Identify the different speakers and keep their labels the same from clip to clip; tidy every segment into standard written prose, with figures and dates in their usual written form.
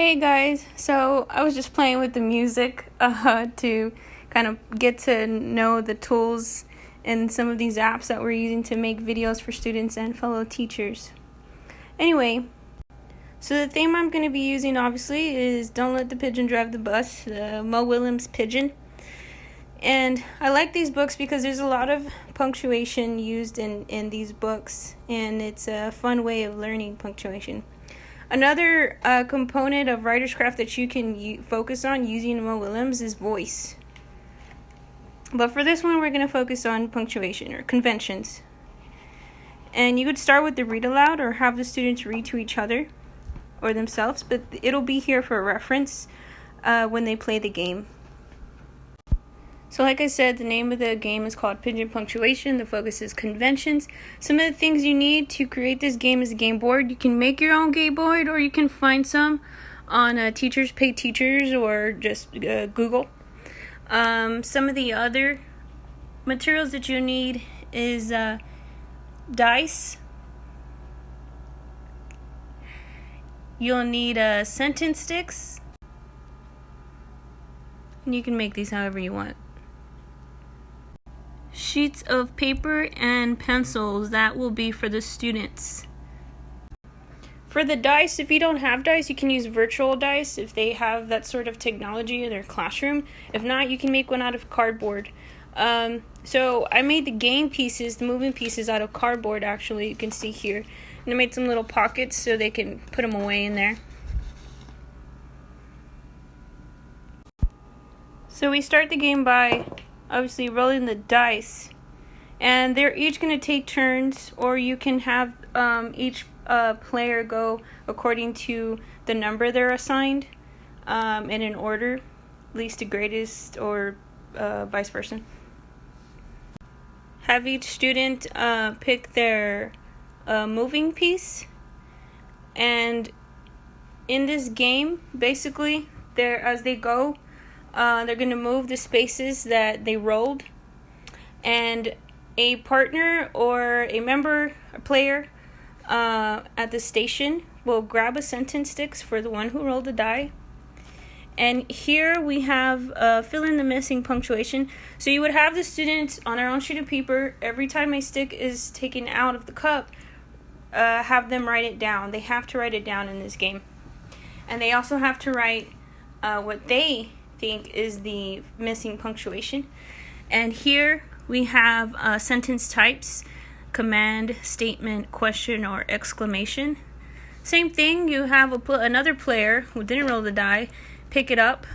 Speaker 1: Hey guys, so I was just playing with the music to kind of get to know the tools and some of these apps that we're using to make videos for students and fellow teachers. Anyway, so the theme I'm going to be using obviously is Don't Let the Pigeon Drive the Bus, the Mo Willems Pigeon. And I like these books because there's a lot of punctuation used in these books, and it's a fun way of learning punctuation. Another component of writer's craft that you can focus on using Mo Willems is voice. But for this one, we're going to focus on punctuation or conventions. And you could start with the read aloud or have the students read to each other or themselves, but it'll be here for reference when they play the game. So like I said, the name of the game is called Pigeon Punctuation. The focus is conventions. Some of the things you need to create this game is a game board. You can make your own game board, or you can find some on Teachers Pay Teachers or just Google. Some of the other materials that you need is dice. You'll need sentence sticks. And you can make these however you want. Sheets of paper and pencils, that will be for the students. For the dice, if you don't have dice, you can use virtual dice if they have that sort of technology in their classroom. If not, you can make one out of cardboard. So I made the game pieces, the moving pieces, out of cardboard actually, you can see here. And I made some little pockets so they can put them away in there. So we start the game by obviously rolling the dice, and they're each going to take turns, or you can have each player go according to the number they're assigned in an order, least to greatest, or vice versa. Have each student pick their moving piece, and in this game basically as they go, they're going to move the spaces that they rolled, and a partner or a member, a player at the station will grab a sentence sticks for the one who rolled the die. And here we have fill in the missing punctuation. So you would have the students on their own sheet of paper, every time a stick is taken out of the cup, have them write it down. They have to write it down in this game. And they also have to write what they think is the missing punctuation. And here we have sentence types: command, statement, question, or exclamation. Same thing, you have another player who didn't roll the die pick it up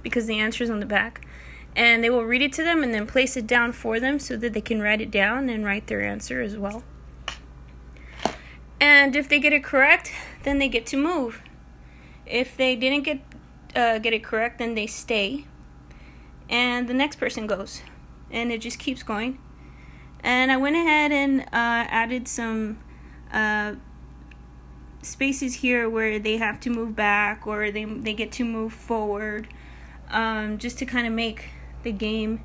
Speaker 1: because the answer is on the back, and they will read it to them and then place it down for them so that they can write it down and write their answer as well. And if they get it correct, then they get to move. If they didn't get it correct, then they stay, and the next person goes, and it just keeps going. And I went ahead and added some spaces here where they have to move back, or they get to move forward, just to kind of make the game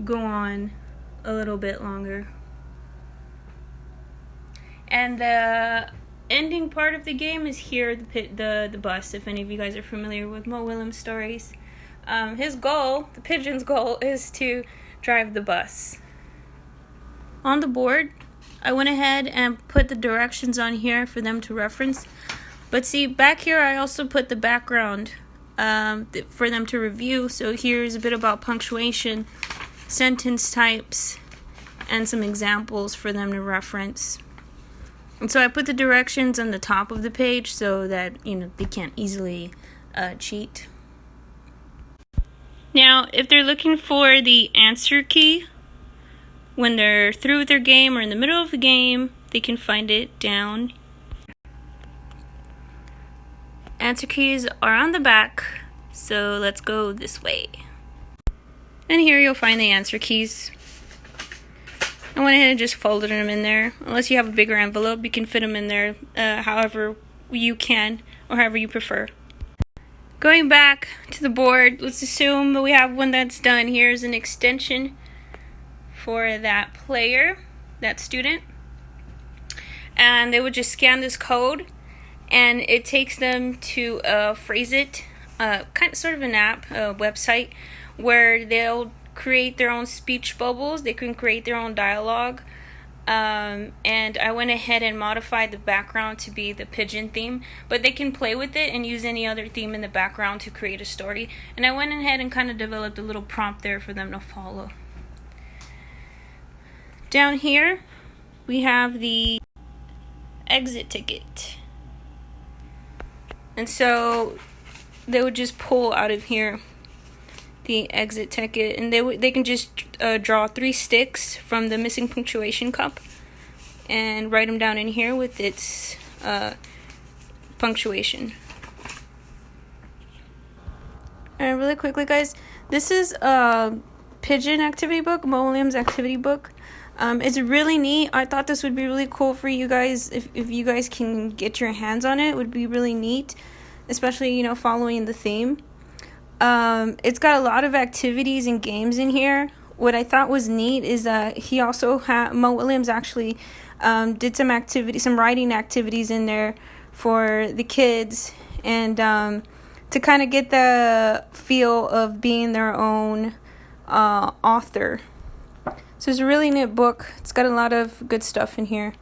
Speaker 1: go on a little bit longer. And the ending part of the game is here, the bus, if any of you guys are familiar with Mo Willems stories. His goal, the pigeon's goal, is to drive the bus. On the board, I went ahead and put the directions on here for them to reference. But see, back here I also put the background for them to review. So here's a bit about punctuation, sentence types, and some examples for them to reference. And so I put the directions on the top of the page so that, they can't easily cheat. Now, if they're looking for the answer key, when they're through with their game or in the middle of the game, they can find it down. Answer keys are on the back, so let's go this way. And here you'll find the answer keys. I went ahead and just folded them in there. Unless you have a bigger envelope, you can fit them in there however you can, or however you prefer. Going back to the board, let's assume that we have one that's done. Here's an extension for that player, that student. And they would just scan this code, and it takes them to Phrase It, sort of an app, a website, where they'll create their own speech bubbles. They can create their own dialogue. And I went ahead and modified the background to be the Pigeon theme, but they can play with it and use any other theme in the background to create a story. And I went ahead and kind of developed a little prompt there for them to follow. Down here, we have the exit ticket. And so they would just pull out of here the exit ticket, and they can just draw 3 sticks from the missing punctuation cup and write them down in here with its punctuation. And really quickly, guys, this is a Pigeon activity book, Mo Williams activity book. It's really neat. I thought this would be really cool for you guys. If you guys can get your hands on it, would be really neat, especially, following the theme. It's got a lot of activities and games in here. What I thought was neat is that he also Mo Williams actually did some writing activities in there for the kids, and to kind of get the feel of being their own author. So it's a really neat book. It's got a lot of good stuff in here.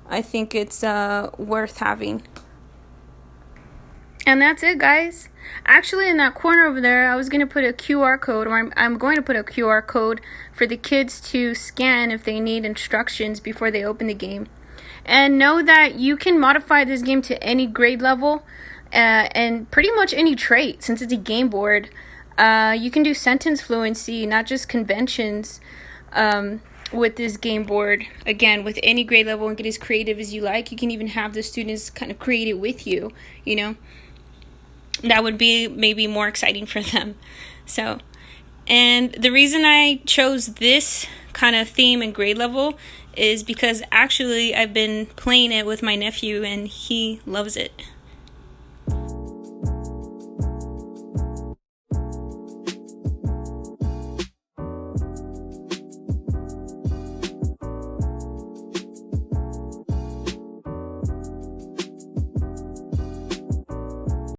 Speaker 1: I think it's worth having. And that's it, guys. Actually, in that corner over there, I was going to put a QR code, or I'm going to put a QR code for the kids to scan if they need instructions before they open the game. And know that you can modify this game to any grade level and pretty much any trait, since it's a game board. You can do sentence fluency, not just conventions, with this game board. Again, with any grade level, and get as creative as you like. You can even have the students kind of create it with you, That would be maybe more exciting for them. So, and the reason I chose this kind of theme and grade level is because actually I've been playing it with my nephew and he loves it.